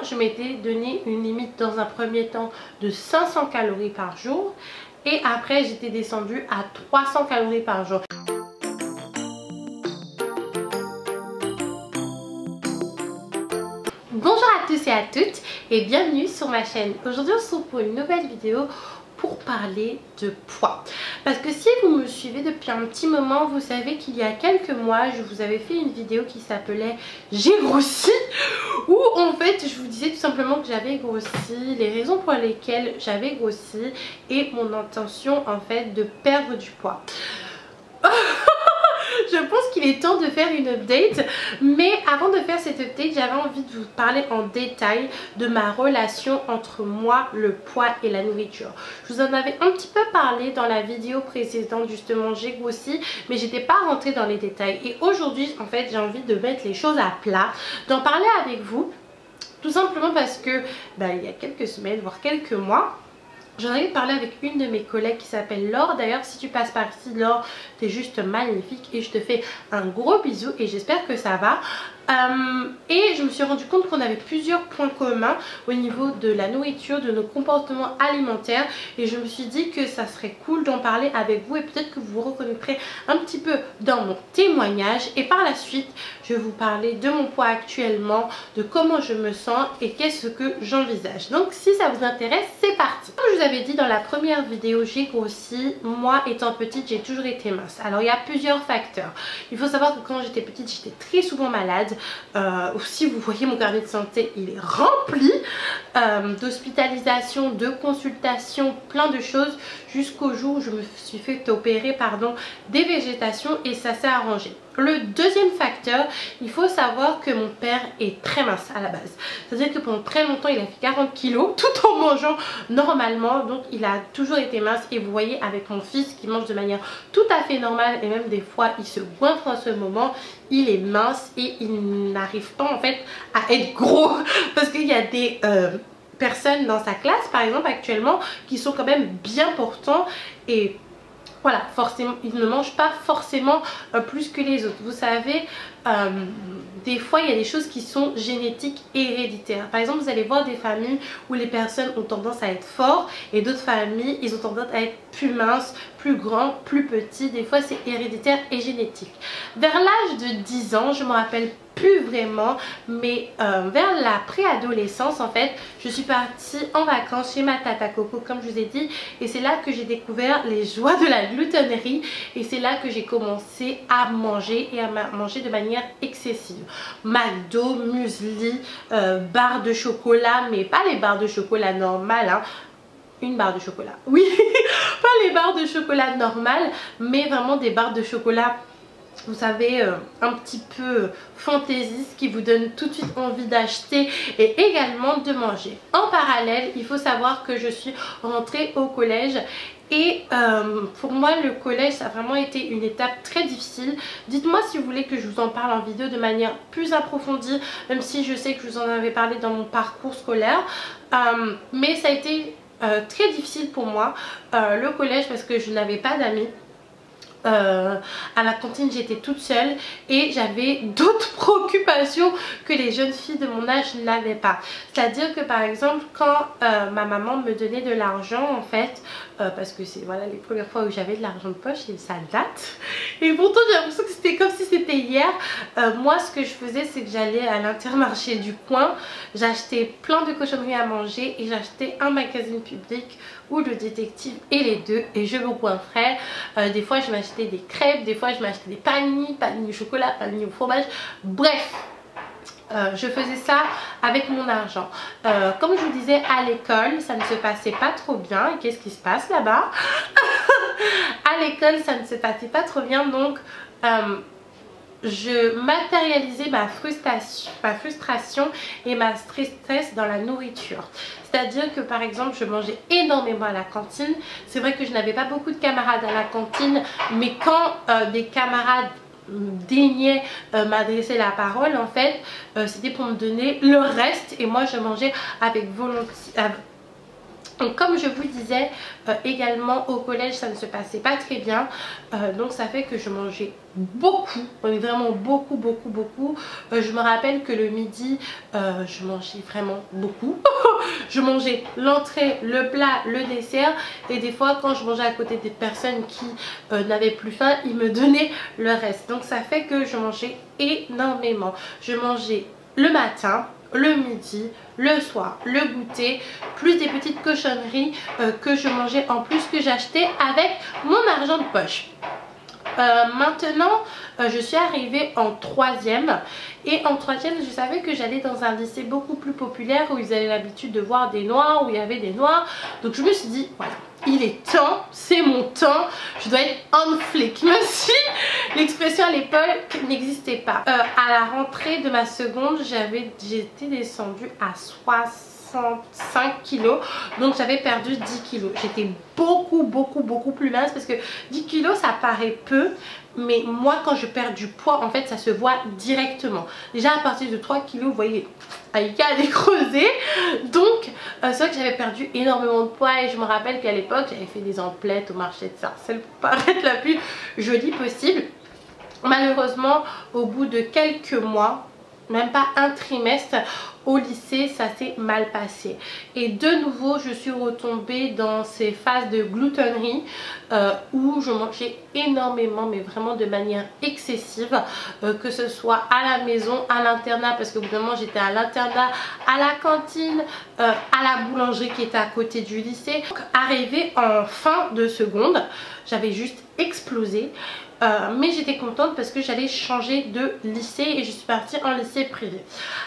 je m'étais donné une limite dans un premier temps de 500 calories par jour. Et après, j'étais descendue à 300 calories par jour. Bonjour à tous et à toutes et bienvenue sur ma chaîne. Aujourd'hui, on se retrouve pour une nouvelle vidéo pour parler de poids. Parce que si vous me suivez depuis un petit moment, vous savez qu'il y a quelques mois, je vous avais fait une vidéo qui s'appelait J'ai grossi, où en fait je vous disais tout simplement que j'avais grossi, les raisons pour lesquelles j'avais grossi et mon intention en fait de perdre du poids. Je pense qu'il est temps de faire une update, mais avant de faire cette update, j'avais envie de vous parler en détail de ma relation entre moi, le poids et la nourriture. Je vous en avais un petit peu parlé dans la vidéo précédente, justement j'ai grossi, mais j'étais pas rentrée dans les détails. Et aujourd'hui, en fait, j'ai envie de mettre les choses à plat, d'en parler avec vous, tout simplement parce que il y a quelques semaines, voire quelques mois, j'en avais parlé avec une de mes collègues qui s'appelle Laure. D'ailleurs, si tu passes par ici, Laure, t'es juste magnifique et je te fais un gros bisou et j'espère que ça va. Et je me suis rendu compte qu'on avait plusieurs points communs au niveau de la nourriture, de nos comportements alimentaires, et je me suis dit que ça serait cool d'en parler avec vous et peut-être que vous vous reconnaîtrez un petit peu dans mon témoignage. Et par la suite, je vais vous parler de mon poids actuellement, de comment je me sens et qu'est-ce que j'envisage. Donc si ça vous intéresse, c'est parti. Comme je vous avais dit dans la première vidéo, j'ai grossi. Moi étant petite, j'ai toujours été mince. Alors il y a plusieurs facteurs. Il faut savoir que quand j'étais petite, j'étais très souvent malade. Si vous voyez mon carnet de santé, il est rempli d'hospitalisation, de consultations, plein de choses, jusqu'au jour où je me suis fait opérer des végétations et ça s'est arrangé. Le deuxième facteur, il faut savoir que mon père est très mince à la base. C'est-à-dire que pendant très longtemps, il a fait 40 kilos tout en mangeant normalement. Donc il a toujours été mince. Et vous voyez avec mon fils qui mange de manière tout à fait normale. Et même des fois, il se goinfre en ce moment. Il est mince et il n'arrive pas en fait à être gros. Parce qu'il y a des personnes dans sa classe, par exemple actuellement, qui sont quand même bien portants. Et voilà, forcément, ils ne mangent pas forcément plus que les autres. Vous savez, des fois, il y a des choses qui sont génétiques et héréditaires. Par exemple, vous allez voir des familles où les personnes ont tendance à être forts et d'autres familles, ils ont tendance à être plus minces, plus grands, plus petits. Des fois, c'est héréditaire et génétique. Vers l'âge de 10 ans, je me rappelle plus vraiment, mais vers la préadolescence en fait, je suis partie en vacances chez ma tata Coco comme je vous ai dit, et c'est là que j'ai découvert les joies de la gloutonnerie et c'est là que j'ai commencé à manger et à manger de manière excessive. McDo, muesli, barres de chocolat, mais pas les barres de chocolat normales hein. Une barre de chocolat, oui, pas les barres de chocolat normales, mais vraiment des barres de chocolat, vous savez, un petit peu fantaisiste, qui vous donne tout de suite envie d'acheter et également de manger. En parallèle, il faut savoir que je suis rentrée au collège. Et pour moi le collège ça a vraiment été une étape très difficile. Dites-moi si vous voulez que je vous en parle en vidéo de manière plus approfondie, même si je sais que je vous en avais parlé dans mon parcours scolaire. Mais ça a été très difficile pour moi le collège, parce que je n'avais pas d'amis. À la cantine j'étais toute seule et j'avais d'autres préoccupations que les jeunes filles de mon âge n'avaient pas. C'est à dire que par exemple quand ma maman me donnait de l'argent en fait, parce que c'est voilà les premières fois où j'avais de l'argent de poche et ça date, et pourtant j'ai l'impression que c'était comme si c'était hier. Moi ce que je faisais, c'est que j'allais à l'Intermarché du coin, j'achetais plein de cochonneries à manger et j'achetais un magazine public ou le détective et les deux, et je me goinfrais. Des fois je m'achetais des crêpes, des fois je m'achetais des panini au chocolat, panini au fromage, bref. Je faisais ça avec mon argent. Comme je vous disais, à l'école ça ne se passait pas trop bien. Et qu'est-ce qui se passe là-bas? À l'école ça ne se passait pas trop bien, donc je matérialisais ma frustration et ma stress dans la nourriture. C'est à dire que par exemple je mangeais énormément à la cantine. C'est vrai que je n'avais pas beaucoup de camarades à la cantine, mais quand des camarades daignaient m'adresser la parole en fait, c'était pour me donner le reste, et moi je mangeais avec volonté, Donc comme je vous disais, également au collège ça ne se passait pas très bien, donc ça fait que je mangeais beaucoup, vraiment beaucoup. Je me rappelle que le midi je mangeais vraiment beaucoup. Je mangeais l'entrée, le plat, le dessert, et des fois quand je mangeais à côté des personnes qui n'avaient plus faim, ils me donnaient le reste. Donc ça fait que je mangeais énormément. Je mangeais le matin, le midi, le soir, le goûter, plus des petites cochonneries que je mangeais en plus, que j'achetais avec mon argent de poche. Maintenant je suis arrivée en troisième, et en troisième je savais que j'allais dans un lycée beaucoup plus populaire où ils avaient l'habitude de voir des noirs, où il y avait des noirs. Donc je me suis dit voilà, il est temps, c'est mon temps, je dois être on flic, même si l'expression à l'époque n'existait pas. À la rentrée de ma seconde, j'étais descendue à 65 kilos, donc j'avais perdu 10 kilos. J'étais beaucoup plus mince, parce que 10 kilos ça paraît peu, mais moi quand je perds du poids en fait ça se voit directement. Déjà à partir de 3 kilos vous voyez Aïka elle est creusée. Donc c'est vrai que j'avais perdu énormément de poids, et je me rappelle qu'à l'époque j'avais fait des emplettes au marché de Sarcelles pour paraître la plus jolie possible. Malheureusement au bout de quelques mois, même pas un trimestre, au lycée ça s'est mal passé, et de nouveau je suis retombée dans ces phases de gloutonnerie où je mangeais énormément, mais vraiment de manière excessive, que ce soit à la maison, à l'internat, parce que au bout d'un moment j'étais à l'internat, à la cantine, à la boulangerie qui était à côté du lycée. Donc, arrivée en fin de seconde, j'avais juste explosé. Mais j'étais contente parce que j'allais changer de lycée, et je suis partie en lycée privé.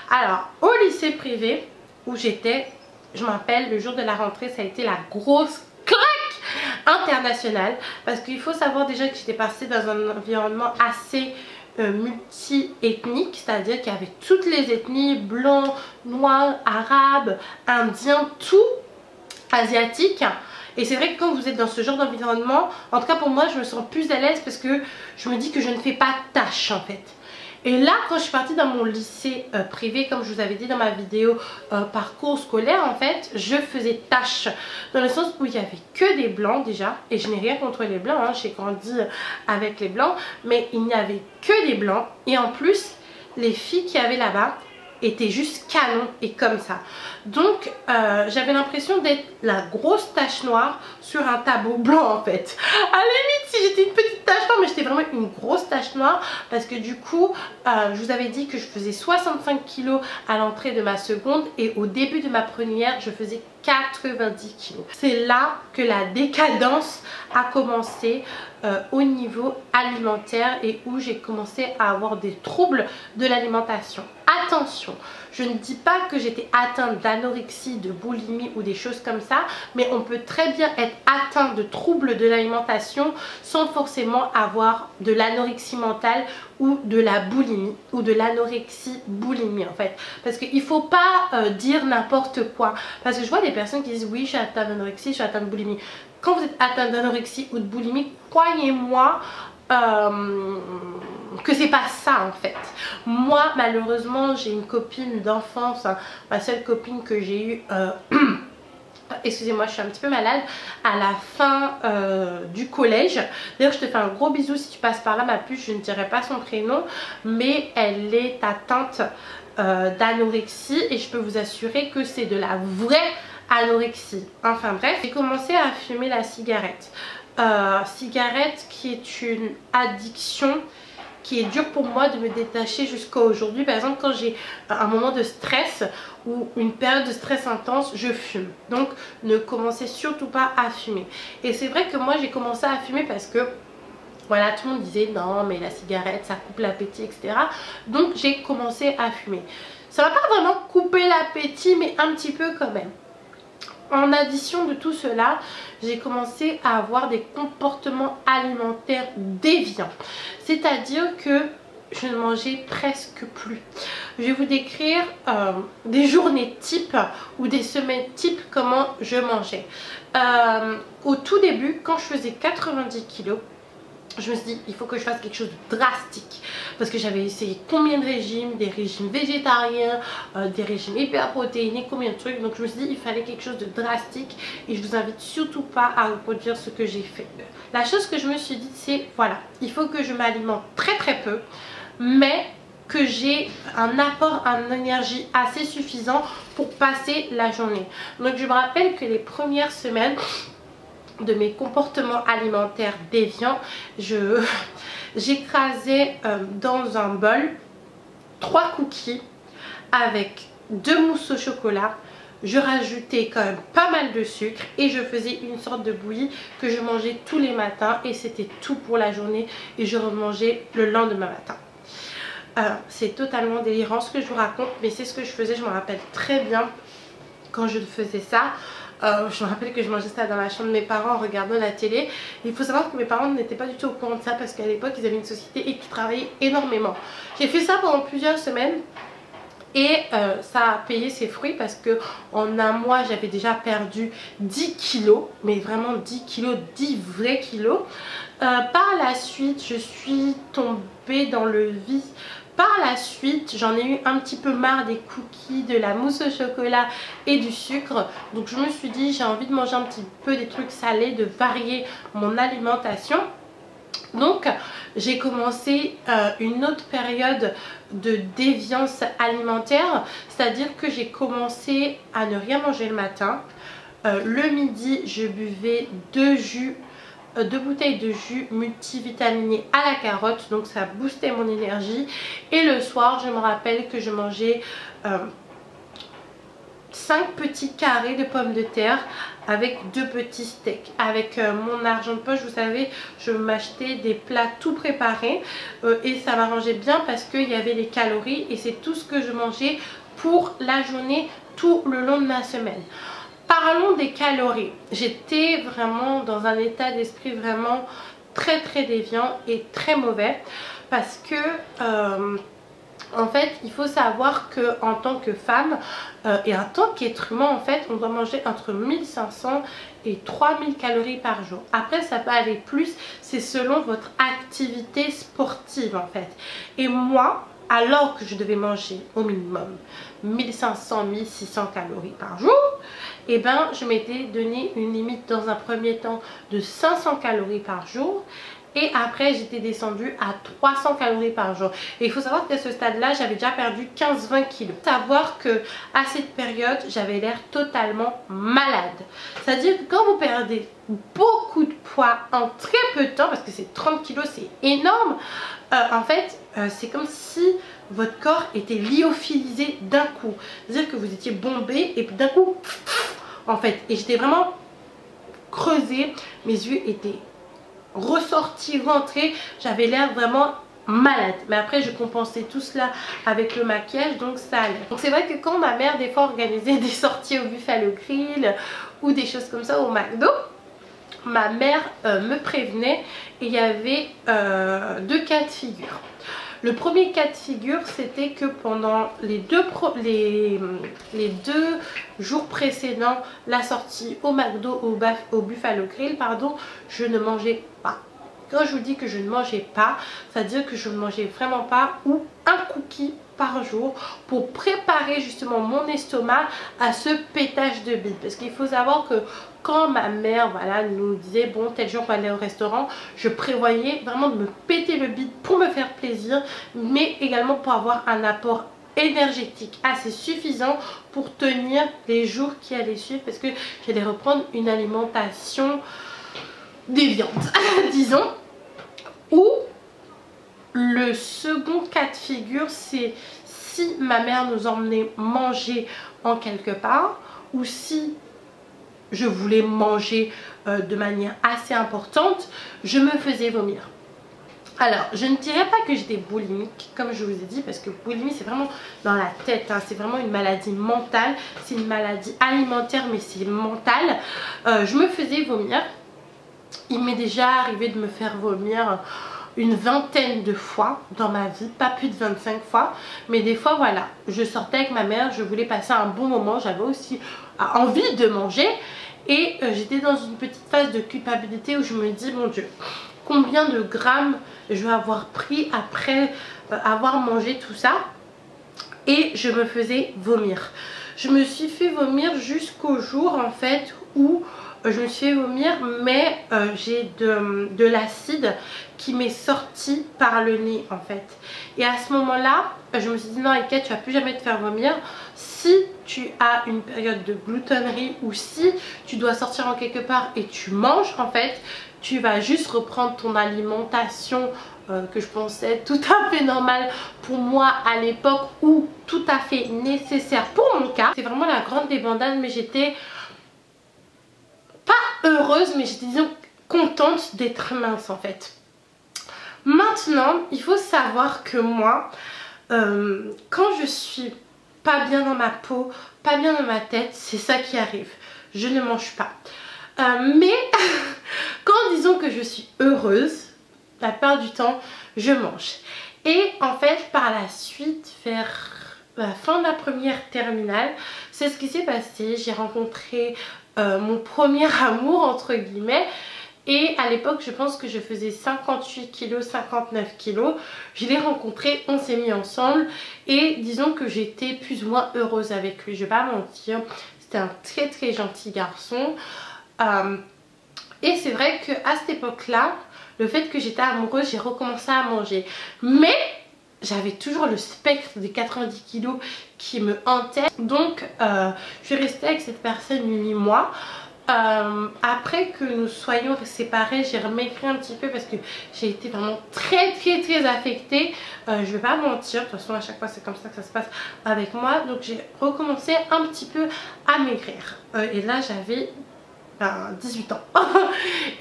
Alors au lycée privé où j'étais, je m'appelle, le jour de la rentrée ça a été la grosse claque internationale, parce qu'il faut savoir déjà que j'étais passée dans un environnement assez multi-ethnique, c'est-à-dire qu'il y avait toutes les ethnies, blancs, noirs, arabes, indiens, tout, asiatiques. Et c'est vrai que quand vous êtes dans ce genre d'environnement, en tout cas pour moi je me sens plus à l'aise, parce que je me dis que je ne fais pas tâche en fait. Et là quand je suis partie dans mon lycée privé, comme je vous avais dit dans ma vidéo parcours scolaire, en fait je faisais tâche, dans le sens où il n'y avait que des blancs déjà, et je n'ai rien contre les blancs, hein, j'ai grandi avec les blancs, mais il n'y avait que des blancs, et en plus les filles qui avaient là-bas était juste canon et comme ça. Donc j'avais l'impression d'être la grosse tache noire sur un tableau blanc en fait. À la limite si j'étais une petite tache noire, mais j'étais vraiment une grosse tache noire, parce que du coup je vous avais dit que je faisais 65 kilos à l'entrée de ma seconde, et au début de ma première je faisais 90 kilos. C'est là que la décadence a commencé au niveau alimentaire, et où j'ai commencé à avoir des troubles de l'alimentation. Attention, je ne dis pas que j'étais atteinte d'anorexie, de boulimie ou des choses comme ça, mais on peut très bien être atteint de troubles de l'alimentation sans forcément avoir de l'anorexie mentale ou de la boulimie, ou de l'anorexie boulimie en fait, parce qu'il ne faut pas dire n'importe quoi, parce que je vois des personnes qui disent oui je suis atteinte d'anorexie, je suis atteinte de boulimie. Quand vous êtes atteinte d'anorexie ou de boulimie, croyez-moi que c'est pas ça en fait. Moi malheureusement j'ai une copine d'enfance, hein, ma seule copine que j'ai eue excusez-moi je suis un petit peu malade, à la fin du collège. D'ailleurs je te fais un gros bisou si tu passes par là ma puce, je ne dirai pas son prénom, mais elle est atteinte d'anorexie, et je peux vous assurer que c'est de la vraie anorexie. Enfin bref, j'ai commencé à fumer la cigarette. Cigarette qui est une addiction qui est dure pour moi de me détacher jusqu'à aujourd'hui. Par exemple quand j'ai un moment de stress ou une période de stress intense, je fume. Donc ne commencez surtout pas à fumer. Et c'est vrai que moi j'ai commencé à fumer parce que voilà, tout le monde disait non mais la cigarette ça coupe l'appétit, etc. Donc j'ai commencé à fumer. Ça m'a pas vraiment coupé l'appétit, mais un petit peu quand même. En addition de tout cela, j'ai commencé à avoir des comportements alimentaires déviants. C'est-à-dire que je ne mangeais presque plus. Je vais vous décrire des journées type ou des semaines type comment je mangeais. Au tout début, quand je faisais 90 kilos, je me suis dit il faut que je fasse quelque chose de drastique parce que j'avais essayé combien de régimes, des régimes végétariens, des régimes hyperprotéinés, combien de trucs. Donc je me suis dit il fallait quelque chose de drastique et je vous invite surtout pas à reproduire ce que j'ai fait. La chose que je me suis dit c'est voilà, il faut que je m'alimente très peu mais que j'ai un apport en énergie assez suffisant pour passer la journée. Donc je me rappelle que les premières semaines de mes comportements alimentaires déviants, j'écrasais dans un bol 3 cookies avec 2 mousses au chocolat. Je rajoutais quand même pas mal de sucre et je faisais une sorte de bouillie que je mangeais tous les matins et c'était tout pour la journée et je remangeais le lendemain matin. C'est totalement délirant ce que je vous raconte, mais c'est ce que je faisais. Je me rappelle très bien quand je faisais ça. Je me rappelle que je mangeais ça dans la chambre de mes parents en regardant la télé. Il faut savoir que mes parents n'étaient pas du tout au courant de ça parce qu'à l'époque ils avaient une société et qu'ils travaillaient énormément. J'ai fait ça pendant plusieurs semaines et ça a payé ses fruits parce que en un mois j'avais déjà perdu 10 kilos, mais vraiment 10 kilos, 10 vrais kilos. Par la suite je suis tombée dans le vice. Par la suite, j'en ai eu un petit peu marre des cookies, de la mousse au chocolat et du sucre. Donc je me suis dit, j'ai envie de manger un petit peu des trucs salés, de varier mon alimentation. Donc j'ai commencé une autre période de déviance alimentaire. C'est-à-dire que j'ai commencé à ne rien manger le matin. Le midi, je buvais 2 bouteilles de jus multivitaminé à la carotte, donc ça boostait mon énergie. Et le soir je me rappelle que je mangeais 5 petits carrés de pommes de terre avec 2 petits steaks. Avec mon argent de poche, vous savez, je m'achetais des plats tout préparés et ça m'arrangeait bien parce qu'il y avait les calories et c'est tout ce que je mangeais pour la journée tout le long de ma semaine. Parlons des calories. J'étais vraiment dans un état d'esprit vraiment très déviant et très mauvais parce que en fait il faut savoir que en tant que femme et en tant qu'être humain en fait on doit manger entre 1500 et 3000 calories par jour. Après ça peut aller plus, c'est selon votre activité sportive en fait. Et moi, alors que je devais manger au minimum 1500-1600 calories par jour, et ben je m'étais donné une limite dans un premier temps de 500 calories par jour et après j'étais descendue à 300 calories par jour. Et il faut savoir qu'à ce stade là j'avais déjà perdu 15-20 kilos. Savoir que à cette période j'avais l'air totalement malade. C'est à dire que quand vous perdez beaucoup de poids en très peu de temps, parce que c'est 30 kilos, c'est énorme, en fait c'est comme si votre corps était lyophilisé d'un coup. C'est-à-dire que vous étiez bombé et d'un coup en fait, et j'étais vraiment creusée, mes yeux étaient ressortis, rentrés, j'avais l'air vraiment malade. Mais après je compensais tout cela avec le maquillage, donc ça allait. Donc c'est vrai que quand ma mère des fois organisait des sorties au Buffalo Grill ou des choses comme ça au McDo, ma mère me prévenait et il y avait 2 cas de figure. Le premier cas de figure, c'était que pendant les deux jours précédents, la sortie au McDo, au Buffalo Grill, pardon, je ne mangeais pas. Quand je vous dis que je ne mangeais pas, c'est-à-dire que je ne mangeais vraiment pas ou un cookie par jour pour préparer justement mon estomac à ce pétage de bide. Parce qu'il faut savoir que quand ma mère voilà, nous disait bon tel jour on va aller au restaurant, je prévoyais vraiment de me péter le bide pour me faire plaisir, mais également pour avoir un apport énergétique assez suffisant pour tenir les jours qui allaient suivre, parce que j'allais reprendre une alimentation déviante disons. Ou le second cas de figure, c'est si ma mère nous emmenait manger en quelque part, ou si je voulais manger de manière assez importante, je me faisais vomir. Alors je ne dirais pas que j'étais boulimique comme je vous ai dit, parce que boulimie c'est vraiment dans la tête, hein, c'est vraiment une maladie mentale, c'est une maladie alimentaire mais c'est mental. Je me faisais vomir. Il m'est déjà arrivé de me faire vomir une vingtaine de fois dans ma vie, pas plus de 25 fois, mais des fois voilà, je sortais avec ma mère, je voulais passer un bon moment, j'avais aussi envie de manger et j'étais dans une petite phase de culpabilité où je me dis mon Dieu, combien de grammes je vais avoir pris après avoir mangé tout ça. Et je me faisais vomir. Je me suis fait vomir jusqu'au jour en fait où je me suis fait vomir, mais j'ai de l'acide qui m'est sorti par le nez en fait. Et à ce moment là je me suis dit non Aïka, tu vas plus jamais te faire vomir. Si tu as une période de gloutonnerie ou si tu dois sortir en quelque part et tu manges en fait, tu vas juste reprendre ton alimentation que je pensais tout à fait normal pour moi à l'époque, ou tout à fait nécessaire pour mon cas. C'est vraiment la grande débandade, mais j'étais pas heureuse, mais j'étais disons contente d'être mince en fait. Maintenant il faut savoir que moi quand je suis pas bien dans ma peau, pas bien dans ma tête, c'est ça qui arrive, je ne mange pas. Mais quand disons que je suis heureuse, la plupart du temps je mange. Et en fait par la suite, vers la fin de la première terminale, c'est ce qui s'est passé. J'ai rencontré mon premier amour entre guillemets. Et à l'époque je pense que je faisais 58 kg, 59 kg. Je l'ai rencontré, on s'est mis ensemble. Et disons que j'étais plus ou moins heureuse avec lui, je vais pas mentir. C'était un très très gentil garçon. Et c'est vrai qu'à cette époque là, le fait que j'étais amoureuse, j'ai recommencé à manger. Mais j'avais toujours le spectre des 90 kg qui me hantait. Donc je suis restée avec cette personne 8 mois. Après que nous soyons séparés, j'ai remaigri un petit peu parce que j'ai été vraiment très affectée. Je vais pas mentir, de toute façon à chaque fois c'est comme ça que ça se passe avec moi. Donc j'ai recommencé un petit peu à maigrir. Et là j'avais 18 ans.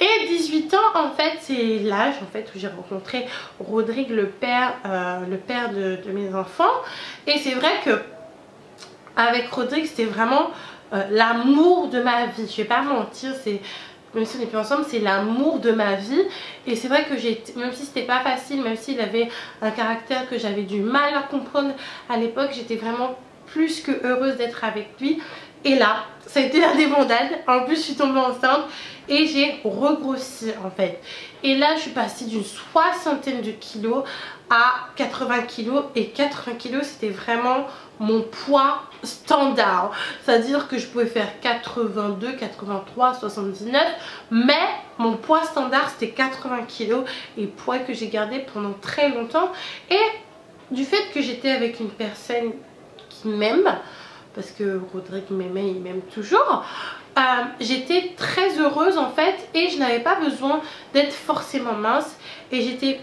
Et 18 ans en fait c'est l'âge en fait où j'ai rencontré Rodrigue, le père de mes enfants. Et c'est vrai que avec Rodrigue c'était vraiment l'amour de ma vie, je vais pas mentir, c'est même si on n'est plus ensemble, c'est l'amour de ma vie. Et c'est vrai que même si c'était pas facile, même s'il avait un caractère que j'avais du mal à comprendre à l'époque, j'étais vraiment plus que heureuse d'être avec lui. Et là, ça a été la débandade. En plus, je suis tombée enceinte et j'ai regrossi en fait. Et là, je suis passée d'une 60aine de kilos à 80 kilos. Et 80 kilos, c'était vraiment mon poids standard. C'est-à-dire que je pouvais faire 82, 83, 79. Mais mon poids standard, c'était 80 kilos. Et poids que j'ai gardé pendant très longtemps. Et du fait que j'étais avec une personne qui m'aime, parce que Rodrigue m'aimait, il m'aime toujours, j'étais très heureuse en fait. Et je n'avais pas besoin d'être forcément mince. Et j'étais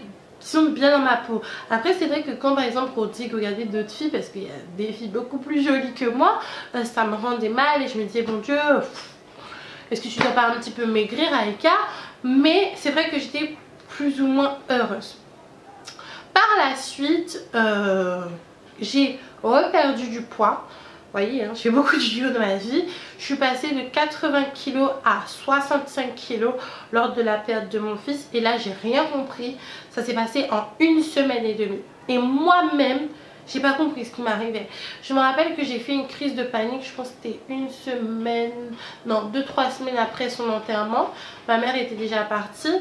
bien dans ma peau. Après c'est vrai que quand par exemple Rodrigue regardait d'autres filles, parce qu'il y a des filles beaucoup plus jolies que moi, ça me rendait mal. Et je me disais bon Dieu, est-ce que tu dois pas un petit peu maigrir Aïka? Mais c'est vrai que j'étais plus ou moins heureuse. Par la suite j'ai reperdu du poids. Vous voyez, hein, je fais beaucoup de vidéos dans ma vie. Je suis passée de 80 kg à 65 kg lors de la perte de mon fils. Et là, j'ai rien compris. Ça s'est passé en 1 semaine et demie. Et moi-même, j'ai pas compris ce qui m'arrivait. Je me rappelle que j'ai fait une crise de panique. Je pense que c'était 1 semaine, non, 2-3 semaines après son enterrement. Ma mère était déjà partie.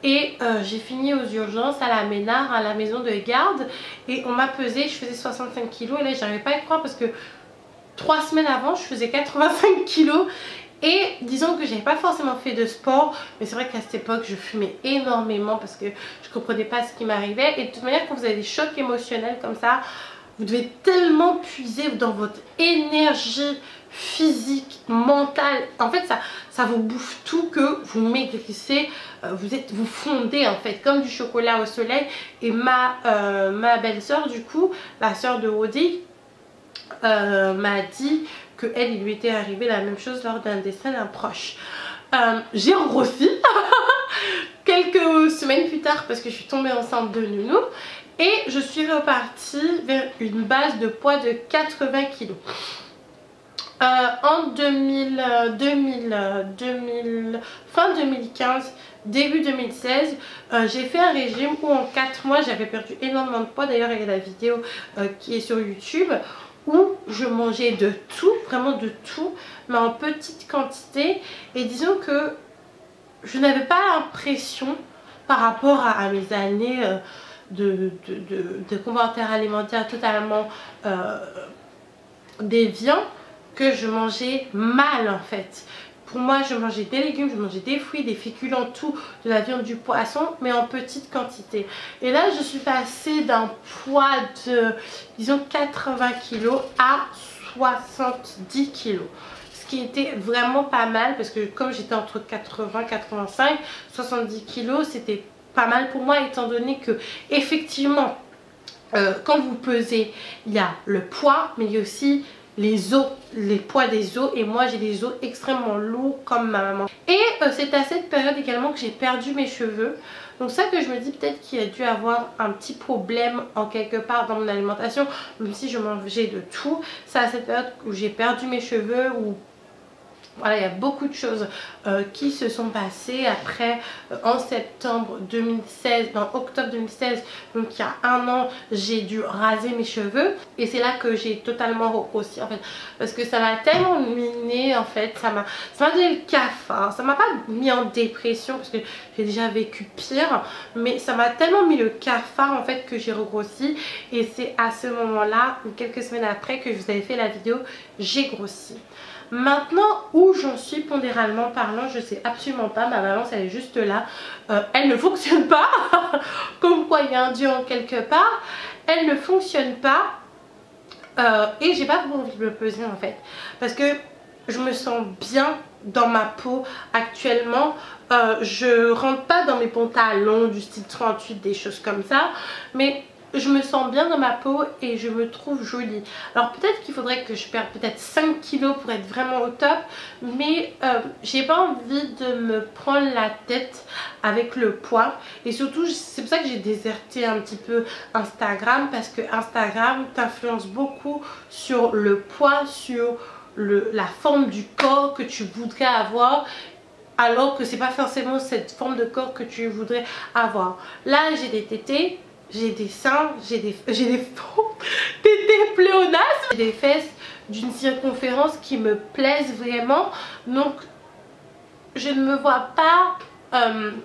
Et j'ai fini aux urgences à la Ménard, à la maison de garde. Et on m'a pesé, je faisais 65 kg. Et là, j'arrivais pas à y croire parce que 3 semaines avant je faisais 85 kg. Et disons que j'avais pas forcément fait de sport, mais c'est vrai qu'à cette époque je fumais énormément parce que je comprenais pas ce qui m'arrivait. Et de toute manière, quand vous avez des chocs émotionnels comme ça, vous devez tellement puiser dans votre énergie physique, mentale. En fait ça vous bouffe tout que vous maigrissez, vous fondez en fait comme du chocolat au soleil. Et ma belle-sœur, du coup la sœur de Rodrigue, m'a dit que elle, il lui était arrivé la même chose lors d'un décès d'un proche. J'ai regrossi quelques semaines plus tard parce que je suis tombée enceinte de nounou. Et je suis repartie vers une base de poids de 80 kg. En fin 2015, début 2016, j'ai fait un régime où en 4 mois j'avais perdu énormément de poids. D'ailleurs il y a la vidéo qui est sur YouTube, où je mangeais de tout, vraiment de tout, mais en petite quantité. Et disons que je n'avais pas l'impression par rapport à mes années de commentaires alimentaires totalement déviants, que je mangeais mal en fait. Pour moi, je mangeais des légumes, je mangeais des fruits, des féculents, tout, de la viande, du poisson, mais en petite quantité. Et là, je suis passée d'un poids de, disons, 80 kg à 70 kg. Ce qui était vraiment pas mal, parce que comme j'étais entre 80, 85, 70 kg, c'était pas mal pour moi, étant donné que, effectivement, quand vous pesez, il y a le poids, mais il y a aussi les os, les poids des os, et moi j'ai des os extrêmement lourds comme ma maman. Et c'est à cette période également que j'ai perdu mes cheveux. Donc ça que je me dis peut-être qu'il y a dû avoir un petit problème en quelque part dans mon alimentation, même si je mangeais de tout. C'est à cette période où j'ai perdu mes cheveux, où voilà, il y a beaucoup de choses qui se sont passées. Après, en septembre 2016, en octobre 2016, donc il y a un an, j'ai dû raser mes cheveux. Et c'est là que j'ai totalement regrossi en fait. Parce que ça m'a tellement miné en fait, ça m'a donné le cafard. Ça m'a pas mis en dépression parce que j'ai déjà vécu pire. Mais ça m'a tellement mis le cafard en fait que j'ai regrossi. Et c'est à ce moment-là, quelques semaines après, que je vous avais fait la vidéo, j'ai grossi. Maintenant, où j'en suis pondéralement parlant, je sais absolument pas. Ma balance elle est juste là, elle ne fonctionne pas. Comme quoi il y a un dieu en quelque part. Elle ne fonctionne pas et j'ai pas trop envie de me peser en fait, parce que je me sens bien dans ma peau actuellement. Je rentre pas dans mes pantalons du style 38, des choses comme ça, mais je me sens bien dans ma peau et je me trouve jolie. Alors peut-être qu'il faudrait que je perde peut-être 5 kilos pour être vraiment au top, mais j'ai pas envie de me prendre la tête avec le poids. Et surtout c'est pour ça que j'ai déserté un petit peu Instagram, parce que Instagram t'influence beaucoup sur le poids, sur la forme du corps que tu voudrais avoir, alors que c'est pas forcément cette forme de corps que tu voudrais avoir. Là j'ai des tétés, j'ai des seins, j'ai des tétés pléonasmes, j'ai des fesses d'une circonférence qui me plaisent vraiment. Donc je ne me vois pas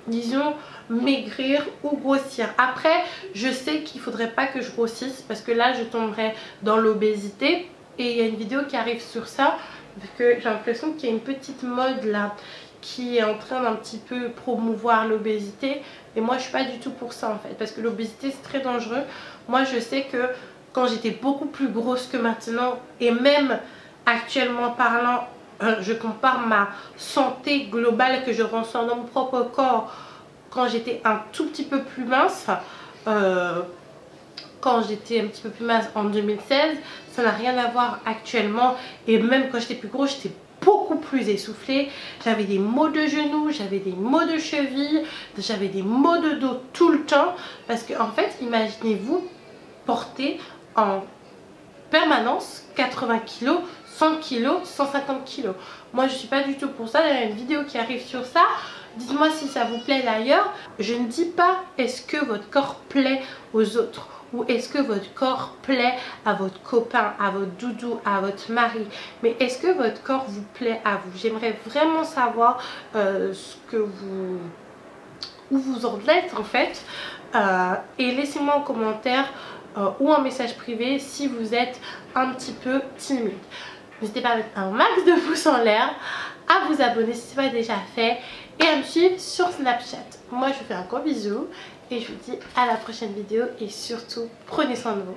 disons maigrir ou grossir. Après je sais qu'il faudrait pas que je grossisse, parce que là je tomberais dans l'obésité. Et il y a une vidéo qui arrive sur ça, parce que j'ai l'impression qu'il y a une petite mode là qui est en train d'un petit peu promouvoir l'obésité. Et moi je suis pas du tout pour ça en fait, parce que l'obésité c'est très dangereux. Moi je sais que quand j'étais beaucoup plus grosse que maintenant, et même actuellement parlant, je compare ma santé globale que je ressens dans mon propre corps quand j'étais un tout petit peu plus mince, quand j'étais un petit peu plus mince en 2016, ça n'a rien à voir actuellement. Et même quand j'étais plus grosse, j'étais beaucoup plus essoufflée. J'avais des maux de genoux, j'avais des maux de cheville, j'avais des maux de dos tout le temps. Parce que en fait, imaginez-vous porter en permanence 80 kg, 100 kg, 150 kg. Moi je suis pas du tout pour ça. Il y a une vidéo qui arrive sur ça. Dites-moi si ça vous plaît d'ailleurs. Je ne dis pas est-ce que votre corps plaît aux autres, ou est-ce que votre corps plaît à votre copain, à votre doudou, à votre mari, mais est-ce que votre corps vous plaît à vous? J'aimerais vraiment savoir ce que où vous en êtes en fait, et laissez-moi en commentaire ou en message privé si vous êtes un petit peu timide. N'hésitez pas à mettre un max de pouces en l'air, à vous abonner si ce n'est pas déjà fait, et à me suivre sur Snapchat. Moi je vous fais un gros bisou et je vous dis à la prochaine vidéo, et surtout prenez soin de vous.